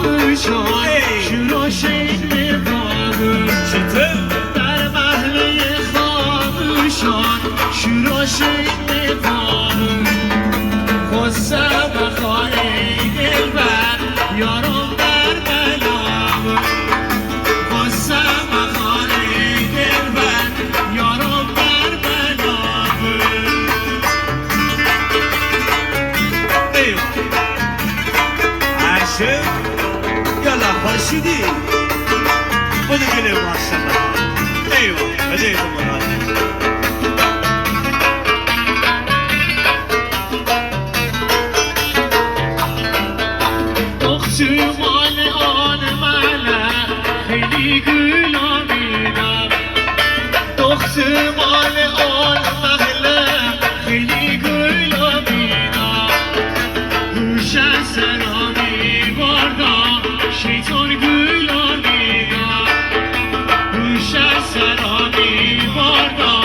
بشان شروع شکل بابون در محله خوابشان شروع شکل بابون خسته بخاره دلبر یارم در بلابون خسته بخاره دلبر یارم در بلابون عاشق يلا خورشيدي خذ قلب ما شاء الله ايوه بديت مراد مال آن ملک خیلی گل آمیدم دخت مال آن ملک خیلی گل آمیدم روش سرامی باردم شیطان گل آمیدم روش سرامی باردم